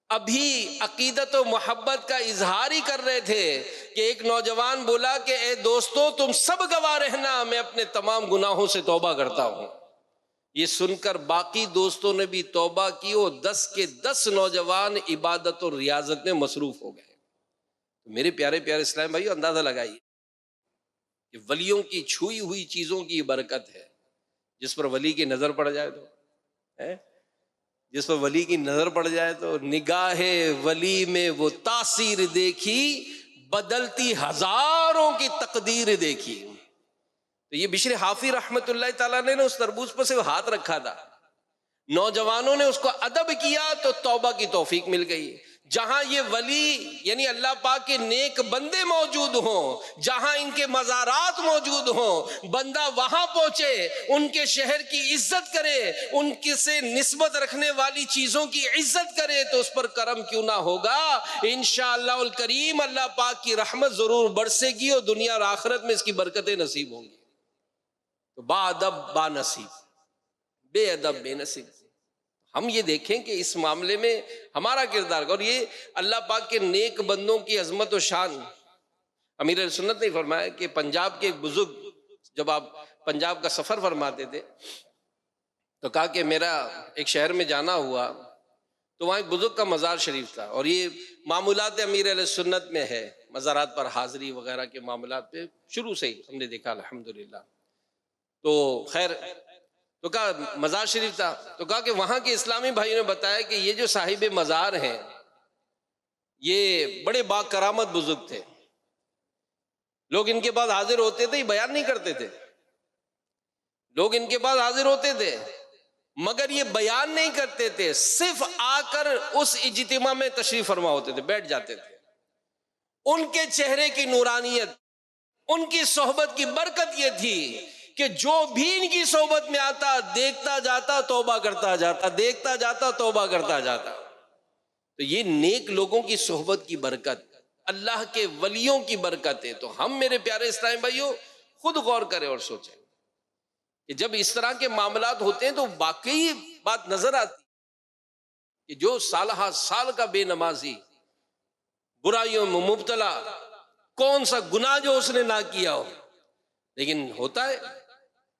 S2: ابھی عقیدت و محبت کا اظہار ہی کر رہے تھے کہ ایک نوجوان بولا کہ اے دوستو تم سب گواہ رہنا، میں اپنے تمام گناہوں سے توبہ کرتا ہوں۔ یہ سن کر باقی دوستوں نے بھی توبہ کی، اور 10 کے 10 نوجوان عبادت اور ریاضت میں مصروف ہو گئے۔ تو میرے پیارے پیارے اسلام بھائیو، اندازہ لگائیے کہ ولیوں کی چھوئی ہوئی چیزوں کی یہ برکت ہے۔ جس پر ولی کی نظر پڑ جائے تو جس پر ولی کی نظر پڑ جائے تو نگاہ ولی میں وہ تاثیر دیکھی، بدلتی ہزاروں کی تقدیر دیکھی۔ تو یہ بشر حافی رحمت اللہ تعالیٰ نے اس تربوز پر سے ہاتھ رکھا تھا، نوجوانوں نے اس کو ادب کیا تو توبہ کی توفیق مل گئی۔ جہاں یہ ولی یعنی اللہ پاک کے نیک بندے موجود ہوں، جہاں ان کے مزارات موجود ہوں، بندہ وہاں پہنچے، ان کے شہر کی عزت کرے، ان کے سے نسبت رکھنے والی چیزوں کی عزت کرے، تو اس پر کرم کیوں نہ ہوگا؟ انشاءاللہ الکریم اللہ پاک کی رحمت ضرور برسے گی، اور دنیا اور آخرت میں اس کی برکتیں نصیب ہوں گی۔ تو با ادب با نصیب، بے ادب بے نصیب۔ ہم یہ دیکھیں کہ اس معاملے میں ہمارا کردار، اور یہ اللہ پاک کے نیک بندوں کی عظمت و شان۔ امیر اہل سنت نے فرمایا کہ پنجاب کے ایک بزرگ جب آپ پنجاب کا سفر فرماتے تھے تو کہا کہ میرا ایک شہر میں جانا ہوا تو وہاں ایک بزرگ کا مزار شریف تھا، اور یہ معمولات امیر اہل سنت میں ہے، مزارات پر حاضری وغیرہ کے معاملات پہ شروع سے ہی ہم نے دیکھا الحمدللہ۔ تو خیر، تو کہا مزار شریف تھا، تو کہا کہ وہاں کے اسلامی بھائیوں نے بتایا کہ یہ جو صاحب مزار ہیں یہ بڑے با کرامت بزرگ تھے، لوگ ان کے پاس حاضر ہوتے تھے، یہ بیان نہیں کرتے تھے، لوگ ان کے پاس حاضر ہوتے تھے مگر یہ بیان نہیں کرتے تھے، صرف آ کر اس اجتماع میں تشریف فرما ہوتے تھے، بیٹھ جاتے تھے۔ ان کے چہرے کی نورانیت، ان کی صحبت کی برکت یہ تھی کہ جو بھی ان کی صحبت میں آتا دیکھتا جاتا توبہ کرتا جاتا، دیکھتا جاتا توبہ کرتا جاتا۔ تو یہ نیک لوگوں کی صحبت کی برکت، اللہ کے ولیوں کی برکت ہے۔ تو ہم میرے پیارے اسلامی بھائیوں خود غور کریں اور سوچیں کہ جب اس طرح کے معاملات ہوتے ہیں تو واقعی بات نظر آتی کہ جو سالہ سال کا بے نمازی برائیوں میں مبتلا، کون سا گناہ جو اس نے نہ کیا ہو، لیکن ہوتا ہے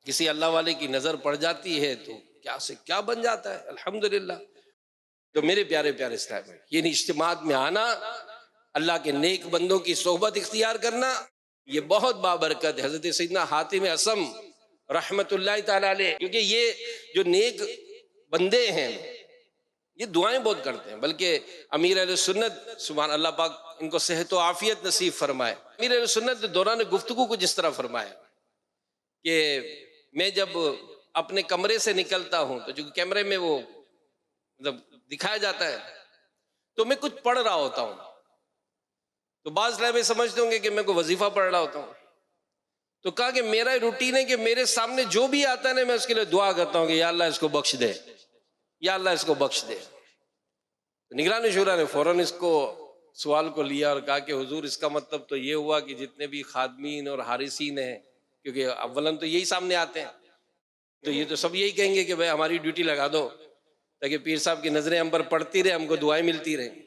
S2: کسی اللہ والے کی نظر پڑ جاتی ہے تو کیا سے کیا بن جاتا ہے، الحمدللہ۔ تو میرے پیارے پیارے اسلام ہے، یہ اجتماعات میں آنا، اللہ کے نیک بندوں کی صحبت اختیار کرنا، یہ بہت بابرکت ہے۔ حضرت سیدنا حاتم اصم رحمت اللہ تعالی علیہ، کیونکہ یہ جو نیک بندے ہیں یہ دعائیں بہت کرتے ہیں، بلکہ امیر اہل سنت سبحان اللہ پاک ان کو صحت و عافیت نصیب فرمائے، امیر اہل سنت دوران گفتگو کو جس طرح فرمایا کہ میں جب اپنے کمرے سے نکلتا ہوں تو جو کیمرے میں وہ مطلب دکھایا جاتا ہے تو میں کچھ پڑھ رہا ہوتا ہوں، تو بعض لوگ سمجھتے ہوں گے کہ میں کوئی وظیفہ پڑھ رہا ہوتا ہوں، تو کہا کہ میرا روٹین ہے کہ میرے سامنے جو بھی آتا ہے نا میں اس کے لیے دعا کرتا ہوں کہ یا اللہ اس کو بخش دے، یا اللہ اس کو بخش دے۔ نگران شورا نے فوراً اس کو سوال کو لیا اور کہا کہ حضور اس کا مطلب تو یہ ہوا کہ جتنے بھی خادمین اور حارسین ہیں، کیونکہ اولاً تو یہی سامنے آتے ہیں، تو یہ تو سب یہی کہیں گے کہ بھائی ہماری ڈیوٹی لگا دو تاکہ پیر صاحب کی نظریں ہم پر پڑتی رہے، ہم کو دعائیں ملتی رہیں۔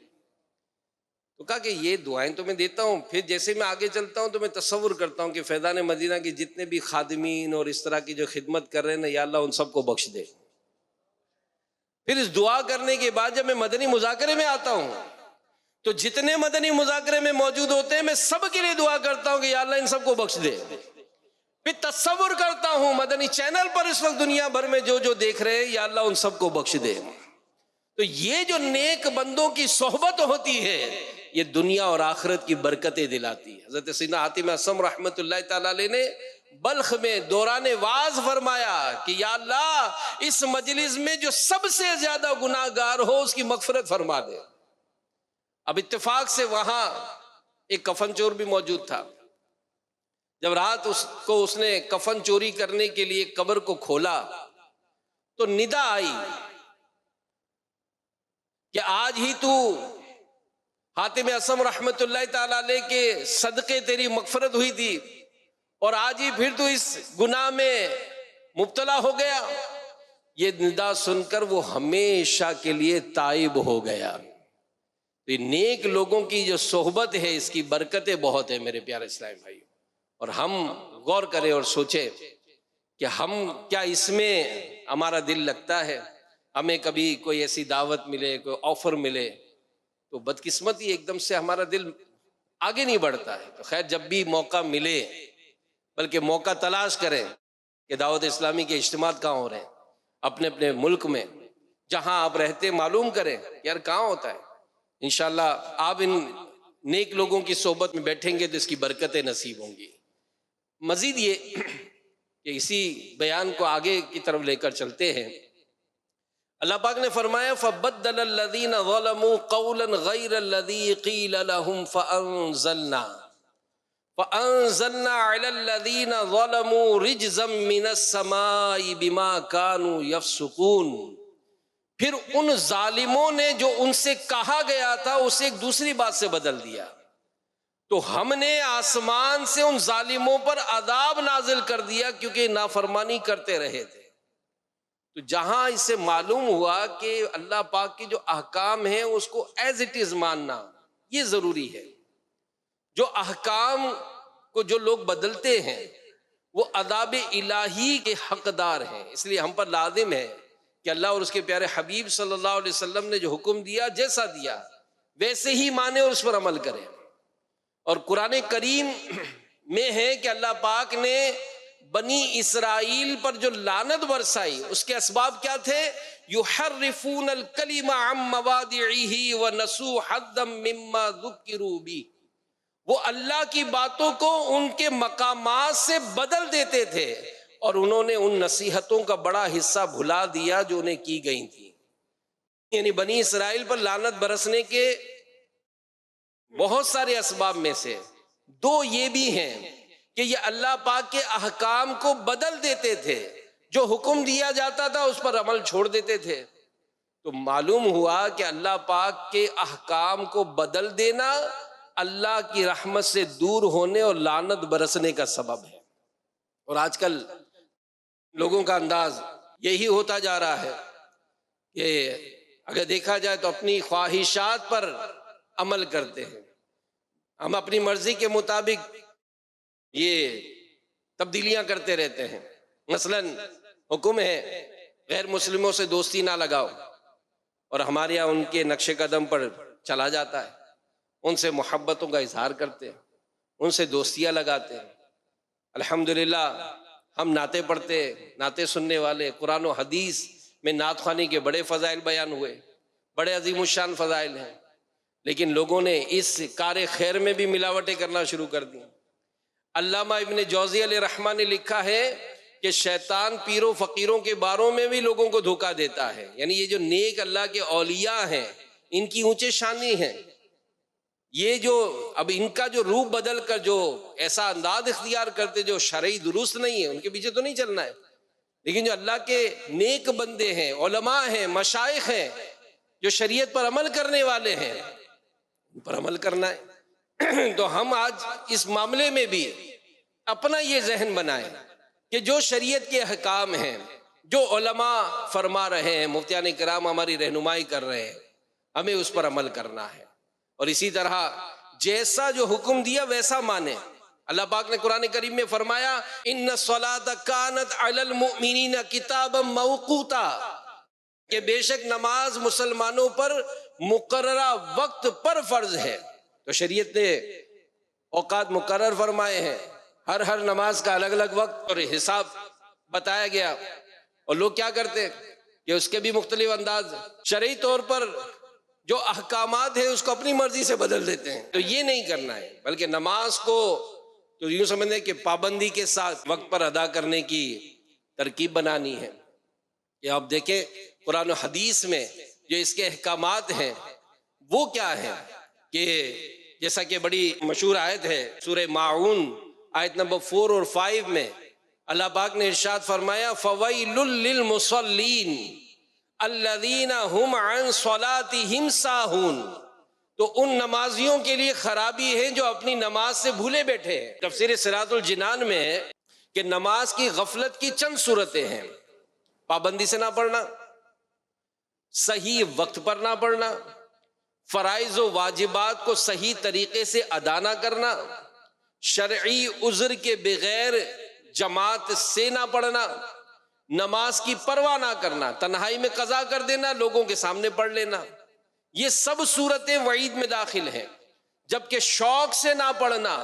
S2: تو کہا کہ یہ دعائیں تو میں دیتا ہوں، پھر جیسے میں آگے چلتا ہوں تو میں تصور کرتا ہوں کہ فیضان مدینہ کی جتنے بھی خادمین اور اس طرح کی جو خدمت کر رہے ہیں نا، یا اللہ ان سب کو بخش دے۔ پھر اس دعا کرنے کے بعد جب میں مدنی مذاکرے میں آتا ہوں تو جتنے مدنی مذاکرے میں موجود ہوتے ہیں میں سب کے لیے دعا کرتا ہوں کہ یا اللہ ان سب کو بخش دے۔ پھر تصور کرتا ہوں مدنی چینل پر اس وقت دنیا بھر میں جو جو دیکھ رہے ہیں، یا اللہ ان سب کو بخش دے۔ تو یہ جو نیک بندوں کی صحبت ہوتی ہے یہ دنیا اور آخرت کی برکتیں دلاتی ہے۔ حضرت سیدنا حاتم اصم رحمت اللہ تعالی علیہ نے بلخ میں دوران واعظ فرمایا کہ یا اللہ اس مجلس میں جو سب سے زیادہ گناہ گار ہو اس کی مغفرت فرما دے۔ اب اتفاق سے وہاں ایک کفن چور بھی موجود تھا، جب رات اس نے کفن چوری کرنے کے لیے قبر کو کھولا تو ندا آئی کہ آج ہی تو حاتم اصم رحمت اللہ تعالی علیہ کے صدقے تیری مغفرت ہوئی تھی اور آج ہی پھر تو اس گناہ میں مبتلا ہو گیا۔ یہ ندا سن کر وہ ہمیشہ کے لیے تائب ہو گیا۔ تو یہ نیک لوگوں کی جو صحبت ہے اس کی برکتیں بہت ہیں میرے پیارے اسلامی بھائی، اور ہم غور کریں اور سوچیں کہ ہم کیا اس میں ہمارا دل لگتا ہے؟ ہمیں کبھی کوئی ایسی دعوت ملے، کوئی آفر ملے تو بدقسمتی ایک دم سے ہمارا دل آگے نہیں بڑھتا ہے۔ تو خیر جب بھی موقع ملے بلکہ موقع تلاش کریں کہ دعوت اسلامی کے اجتماعات کہاں ہو رہے ہیں، اپنے اپنے ملک میں جہاں آپ رہتے معلوم کریں یار کہاں ہوتا ہے۔ انشاءاللہ آپ ان نیک لوگوں کی صحبت میں بیٹھیں گے تو اس کی برکتیں نصیب ہوں گی۔ مزید یہ کہ اسی بیان کو آگے کی طرف لے کر چلتے ہیں، اللہ پاک نے فرمایا فَبَدَّلَ الَّذِينَ ظَلَمُوا قَوْلًا غَيْرَ الَّذِي قِيلَ لَهُمْ فَأَنزَلْنَا عَلَى الَّذِينَ ظَلَمُوا رِجْزًا مِّنَ السَّمَاءِ بِمَا كَانُوا يَفْسُقُونَ۔ پھر ان ظالموں نے جو ان سے کہا گیا تھا اسے ایک دوسری بات سے بدل دیا، تو ہم نے آسمان سے ان ظالموں پر عذاب نازل کر دیا کیونکہ نافرمانی کرتے رہے تھے۔ تو جہاں اس سے معلوم ہوا کہ اللہ پاک کے جو احکام ہیں اس کو ایز اٹ از ماننا یہ ضروری ہے۔ جو احکام کو جو لوگ بدلتے ہیں وہ عذاب الہی کے حقدار ہیں، اس لیے ہم پر لازم ہے کہ اللہ اور اس کے پیارے حبیب صلی اللہ علیہ وسلم نے جو حکم دیا جیسا دیا ویسے ہی مانے اور اس پر عمل کریں۔ اور قرآن کریم میں ہے کہ اللہ پاک نے بنی اسرائیل پر جو لعنت برسائی اس کے اسباب کیا تھے؟ یحرفون الکلم عن مواضعہ ونسوا حظا مما ذکروا بہ، وہ اللہ کی باتوں کو ان کے مقامات سے بدل دیتے تھے اور انہوں نے ان نصیحتوں کا بڑا حصہ بھلا دیا جو انہیں کی گئی تھی۔ یعنی بنی اسرائیل پر لعنت برسنے کے بہت سارے اسباب میں سے دو یہ بھی ہیں کہ یہ اللہ پاک کے احکام کو بدل دیتے تھے، جو حکم دیا جاتا تھا اس پر عمل چھوڑ دیتے تھے۔ تو معلوم ہوا کہ اللہ پاک کے احکام کو بدل دینا اللہ کی رحمت سے دور ہونے اور لعنت برسنے کا سبب ہے۔ اور آج کل لوگوں کا انداز یہی ہوتا جا رہا ہے کہ اگر دیکھا جائے تو اپنی خواہشات پر عمل کرتے ہیں، ہم اپنی مرضی کے مطابق یہ تبدیلیاں کرتے رہتے ہیں. مثلا حکم ہے غیر مسلموں سے دوستی نہ لگاؤ، اور ہمارے یہاں ان کے نقش قدم پر چلا جاتا ہے، ان سے محبتوں کا اظہار کرتے ہیں، ان سے دوستیاں لگاتے ہیں. الحمدللہ ہم نعتیں پڑھتے، نعتیں سننے والے، قرآن و حدیث میں نعت خوانی کے بڑے فضائل بیان ہوئے، بڑے عظیم الشان فضائل ہیں، لیکن لوگوں نے اس کار خیر میں بھی ملاوٹیں کرنا شروع کر دی. علامہ ابن جوزی علیہ رحمہ نے لکھا ہے کہ شیطان پیروں فقیروں کے باروں میں بھی لوگوں کو دھوکہ دیتا ہے. یعنی یہ جو نیک اللہ کے اولیاء ہیں، ان کی اونچے شانی ہیں، یہ جو اب ان کا جو روپ بدل کر جو ایسا انداز اختیار کرتے جو شرعی درست نہیں ہے، ان کے پیچھے تو نہیں چلنا ہے. لیکن جو اللہ کے نیک بندے ہیں، علماء ہیں، مشائخ ہیں، جو شریعت پر عمل کرنے والے ہیں، ان پر عمل کرنا ہے. تو ہم آج اس معاملے میں بھی اپنا یہ ذہن بنائیں کہ جو شریعت کے احکام ہیں، جو علماء فرما رہے ہیں، مفتیان کرام ہماری رہنمائی کر رہے ہیں، ہمیں اس پر عمل کرنا ہے. اور اسی طرح جیسا جو حکم دیا ویسا مانے. اللہ پاک نے قرآن کریم میں فرمایا ان الصلاۃ کانت علی المؤمنین کتابا موقوتا، کہ بے شک نماز مسلمانوں پر مقررہ وقت پر فرض ہے. تو شریعت نے اوقات مقرر فرمائے ہیں، ہر نماز کا الگ الگ وقت اور حساب بتایا گیا. اور لوگ کیا کرتے ہیں کہ اس کے بھی مختلف انداز، شرعی طور پر جو احکامات ہیں اس کو اپنی مرضی سے بدل دیتے ہیں. تو یہ نہیں کرنا ہے، بلکہ نماز کو تو یوں سمجھیں کہ پابندی کے ساتھ وقت پر ادا کرنے کی ترکیب بنانی ہے. کہ آپ دیکھیں قرآن و حدیث میں جو اس کے احکامات ہیں وہ کیا ہیں، کہ جیسا کہ بڑی مشہور آیت ہے سورہ ماعون آیت نمبر 4 اور 5 میں اللہ پاک نے ارشاد فرمایا فَوَيْلٌ لِّلْمُصَلِّينَ الَّذِينَ هُمْ عَنْ صَلَاتِهِمْ سَاهُونَ. تو ان نمازیوں کے لیے خرابی ہے جو اپنی نماز سے بھولے بیٹھے ہیں. تفسیر صراط الجنان میں ہے کہ نماز کی غفلت کی چند صورتیں ہیں: پابندی سے نہ پڑھنا، صحیح وقت پر نہ پڑھنا، فرائض و واجبات کو صحیح طریقے سے ادا نہ کرنا، شرعی عذر کے بغیر جماعت سے نہ پڑھنا، نماز کی پرواہ نہ کرنا، تنہائی میں قضا کر دینا، لوگوں کے سامنے پڑھ لینا. یہ سب صورتیں وعید میں داخل ہیں. جبکہ شوق سے نہ پڑھنا،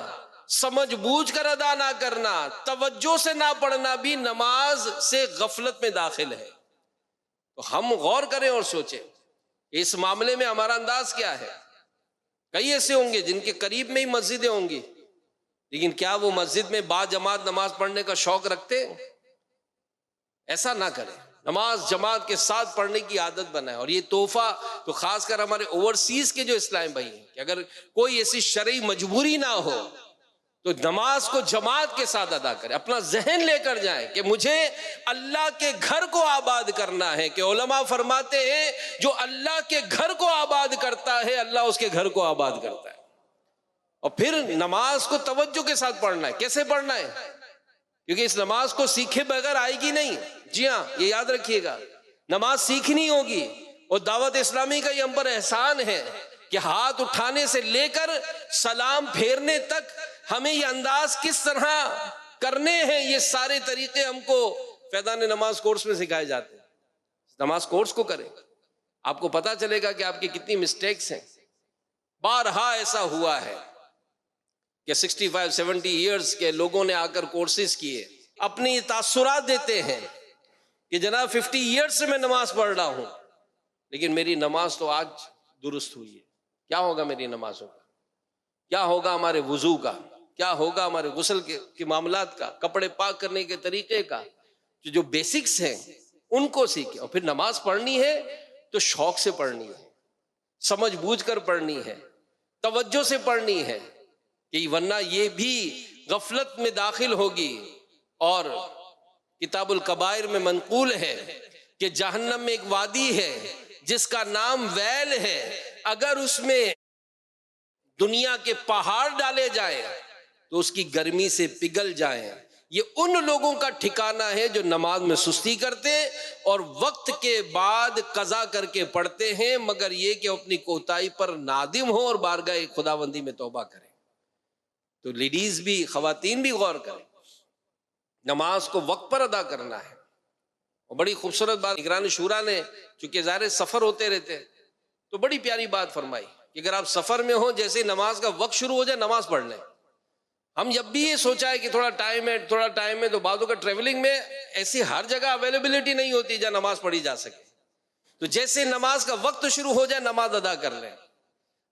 S2: سمجھ بوجھ کر ادا نہ کرنا، توجہ سے نہ پڑھنا بھی نماز سے غفلت میں داخل ہے. تو ہم غور کریں اور سوچیں اس معاملے میں ہمارا انداز کیا ہے. کئی ایسے ہوں گے جن کے قریب میں ہی مسجدیں ہوں گی، لیکن کیا وہ مسجد میں با جماعت نماز پڑھنے کا شوق رکھتے ہیں؟ ایسا نہ کریں، نماز جماعت کے ساتھ پڑھنے کی عادت بنائیں. اور یہ تحفہ تو خاص کر ہمارے اوورسیز کے جو اسلام بھائی ہیں کہ اگر کوئی ایسی شرعی مجبوری نہ ہو تو نماز کو جماعت کے ساتھ ادا کریں. اپنا ذہن لے کر جائیں کہ مجھے اللہ کے گھر کو آباد کرنا ہے. کہ علماء فرماتے ہیں جو اللہ کے گھر کو آباد کرتا ہے اللہ اس کے گھر کو آباد کرتا ہے. اور پھر نماز کو توجہ کے ساتھ پڑھنا ہے. کیسے پڑھنا ہے؟ کیونکہ اس نماز کو سیکھے بغیر آئے گی نہیں. جی ہاں، یہ یاد رکھیے گا، نماز سیکھنی ہوگی. اور دعوت اسلامی کا یہ ہم پر احسان ہے کہ ہاتھ اٹھانے سے لے کر سلام پھیرنے تک ہمیں یہ انداز کس طرح کرنے ہیں، یہ سارے طریقے ہم کو فیضان نماز کورس میں سکھائے جاتے ہیں. نماز کورس کو کریں، آپ کو پتا چلے گا کہ آپ کی کتنی مسٹیکس ہیں. بارہا ایسا ہوا ہے کہ 65-70 ایئرز کے لوگوں نے آ کر کورسز کیے، اپنی تاثرات دیتے ہیں کہ جناب 50 ایئرز سے میں نماز پڑھ رہا ہوں لیکن میری نماز تو آج درست ہوئی ہے. کیا ہوگا میری نمازوں کا؟ کیا ہوگا ہمارے وضو کا؟ کیا ہوگا ہمارے غسل کے معاملات کا، کپڑے پاک کرنے کے طریقے کا؟ جو بیسکس ہیں ان کو سیکھیں. اور پھر نماز پڑھنی ہے تو شوق سے پڑھنی ہے، سمجھ بوجھ کر پڑھنی ہے، توجہ سے پڑھنی ہے، کہ ورنہ یہ بھی غفلت میں داخل ہوگی. اور کتاب الکبائر میں منقول ہے کہ جہنم میں ایک وادی ہے جس کا نام ویل ہے، اگر اس میں دنیا کے پہاڑ ڈالے جائیں تو اس کی گرمی سے پگھل جائیں. یہ ان لوگوں کا ٹھکانہ ہے جو نماز میں سستی کرتے اور وقت کے بعد قضا کر کے پڑھتے ہیں، مگر یہ کہ اپنی کوتاہی پر نادم ہو اور بارگاہ خداوندی میں توبہ کریں. تو لیڈیز بھی، خواتین بھی غور کریں، نماز کو وقت پر ادا کرنا ہے۔ اور بڑی خوبصورت بات نگران شورا نے، چونکہ ظاہر سفر ہوتے رہتے، تو بڑی پیاری بات فرمائی کہ اگر آپ سفر میں ہو، جیسے نماز کا وقت شروع ہو جائے نماز پڑھ لیں۔ ہم جب بھی یہ سوچا ہے کہ تھوڑا ٹائم ہے، تو بعضوں کا ٹریولنگ میں ایسی ہر جگہ اویلیبلٹی نہیں ہوتی جہاں نماز پڑھی جا سکے، تو جیسے نماز کا وقت شروع ہو جائے نماز ادا کر لیں۔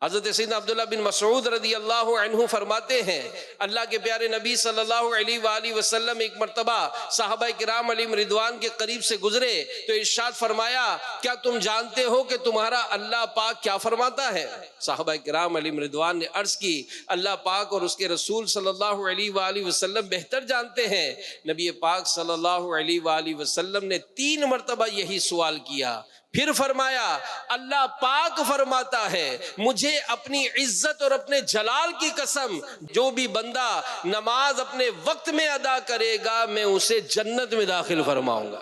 S2: حضرت سیدنا عبداللہ بن مسعود رضی اللہ عنہ فرماتے ہیں، اللہ کے پیارے نبی صلی اللہ علیہ وآلہ وسلم ایک مرتبہ صحابہ کرام علیہم رضوان کے قریب سے گزرے تو ارشاد فرمایا، کیا تم جانتے ہو کہ تمہارا اللہ پاک کیا فرماتا ہے؟ صحابہ کرام علیہم رضوان نے عرض کی، اللہ پاک اور اس کے رسول صلی اللہ علیہ وآلہ وسلم بہتر جانتے ہیں۔ نبی پاک صلی اللہ علیہ وآلہ وسلم نے 3 مرتبہ یہی سوال کیا، پھر فرمایا، اللہ پاک فرماتا ہے، مجھے اپنی عزت اور اپنے جلال کی قسم، جو بھی بندہ نماز اپنے وقت میں ادا کرے گا میں اسے جنت میں داخل فرماؤں گا،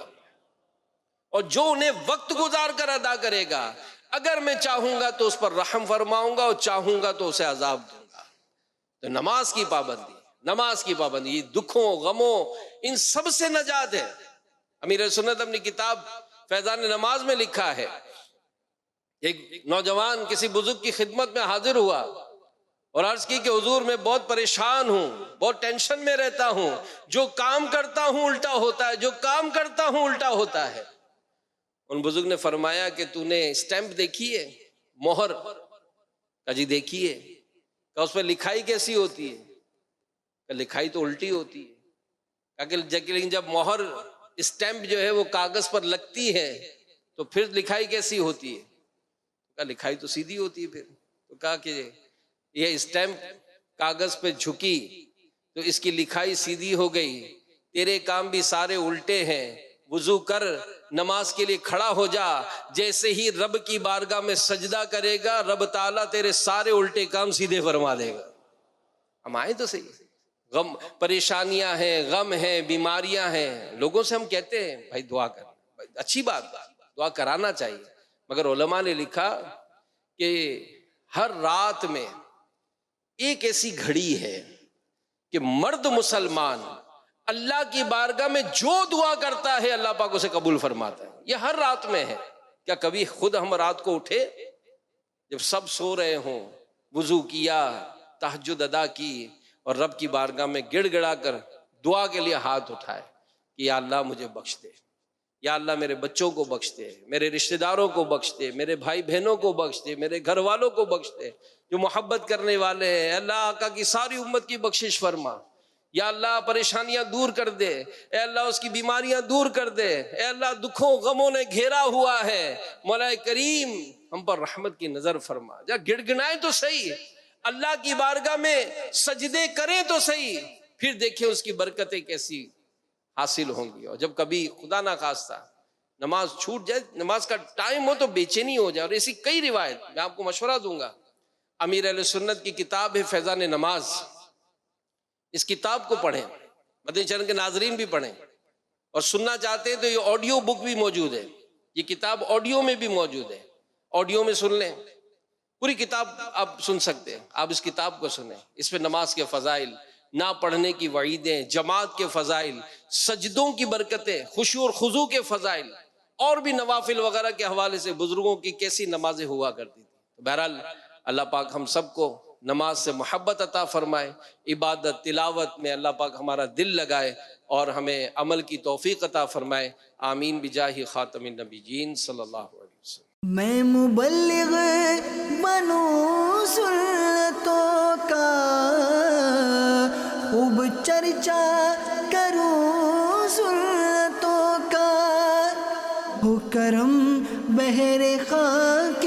S2: اور جو انہیں وقت گزار کر ادا کرے گا اگر میں چاہوں گا تو اس پر رحم فرماؤں گا، اور چاہوں گا تو اسے عذاب دوں گا۔ تو نماز کی پابندی، یہ دکھوں غموں ان سب سے نجات ہے۔ امیر سنت اپنی کتاب فیضان نماز میں لکھا ہے، ایک نوجوان کسی بزرگ کی خدمت میں حاضر ہوا اور عرض کی کہ حضور میں بہت پریشان ہوں، بہت ٹینشن میں رہتا ہوں، جو کام کرتا ہوں الٹا ہوتا ہے۔ ان بزرگ نے فرمایا کہ تو نے اسٹیمپ دیکھی ہے، مہر؟ کہا جی دیکھی ہے۔ کہا اس پہ لکھائی کیسی ہوتی ہے؟ کہ لکھائی تو الٹی ہوتی ہے۔ کہا کہ لیکن جب مہر اسٹیمپ جو ہے وہ کاغذ پر لگتی ہے تو پھر لکھائی کیسی ہوتی ہے؟ کہا لکھائی تو سیدھی ہوتی ہے پھر۔ تو کہا کہ یہ اسٹیمپ کاغذ پہ جھکی تو اس کی لکھائی سیدھی ہو گئی، تیرے کام بھی سارے الٹے ہیں، وضو کر نماز کے لیے کھڑا ہو جا، جیسے ہی رب کی بارگاہ میں سجدہ کرے گا رب تعالیٰ تیرے سارے الٹے کام سیدھے فرما دے گا۔ ہم آئے تو صحیح، غم پریشانیاں ہیں، غم ہیں، بیماریاں ہیں، لوگوں سے ہم کہتے ہیں بھائی دعا کر، اچھی بات، دعا کرانا چاہیے، مگر علماء نے لکھا کہ ہر رات میں ایک ایسی گھڑی ہے کہ مرد مسلمان اللہ کی بارگاہ میں جو دعا کرتا ہے اللہ پاک اسے قبول فرماتا ہے۔ یہ ہر رات میں ہے۔ کیا کبھی خود ہم رات کو اٹھے جب سب سو رہے ہوں، وضو کیا، تہجد ادا کی اور رب کی بارگاہ میں گڑ گڑا کر دعا کے لیے ہاتھ اٹھائے کہ یا اللہ مجھے بخش دے، یا اللہ میرے بچوں کو بخش دے، میرے رشتہ داروں کو بخش دے، میرے بھائی بہنوں کو بخش دے، میرے گھر والوں کو بخش دے، جو محبت کرنے والے ہیں، اللہ آقا کی ساری امت کی بخشش فرما، یا اللہ پریشانیاں دور کر دے، اے اللہ اس کی بیماریاں دور کر دے، اے اللہ دکھوں غموں نے گھیرا ہوا ہے، مولا کریم ہم پر رحمت کی نظر فرما۔ جا گڑ گڑائیں تو صحیح، اللہ کی بارگاہ میں سجدے کریں تو صحیح، پھر دیکھیں اس کی برکتیں کیسی حاصل ہوں گی۔ اور جب کبھی خدا نہ خواستہ نماز چھوٹ جائے، نماز کا ٹائم ہو تو بے چینی ہو جائے، اور ایسی کئی روایت میں آپ کو مشورہ دوں گا، امیر اہل سنت کی کتاب ہے فیضان نماز، اس کتاب کو پڑھیں، مدنی چینل کے ناظرین بھی پڑھیں، اور سننا چاہتے ہیں تو یہ آڈیو بک بھی موجود ہے، یہ کتاب آڈیو میں بھی موجود ہے، آڈیو میں سن لیں، پوری کتاب آپ سن سکتے ہیں، آپ اس کتاب کو سنیں، اس میں نماز کے فضائل، نہ پڑھنے کی وعیدیں، جماعت کے فضائل، سجدوں کی برکتیں، خشوع اور خضوع کے فضائل، اور بھی نوافل وغیرہ کے حوالے سے بزرگوں کی کیسی نمازیں ہوا کرتی تھی۔ بہرحال اللہ پاک ہم سب کو نماز سے محبت عطا فرمائے، عبادت تلاوت میں اللہ پاک ہمارا دل لگائے اور ہمیں عمل کی توفیق عطا فرمائے، آمین بجاہ خاتم النبیین صلی اللہ علیہ وسلم۔
S1: میں مبلغ بنوں سنتوں کا، خوب چرچا کروں سنتوں کا، ہو کرم بہر خاک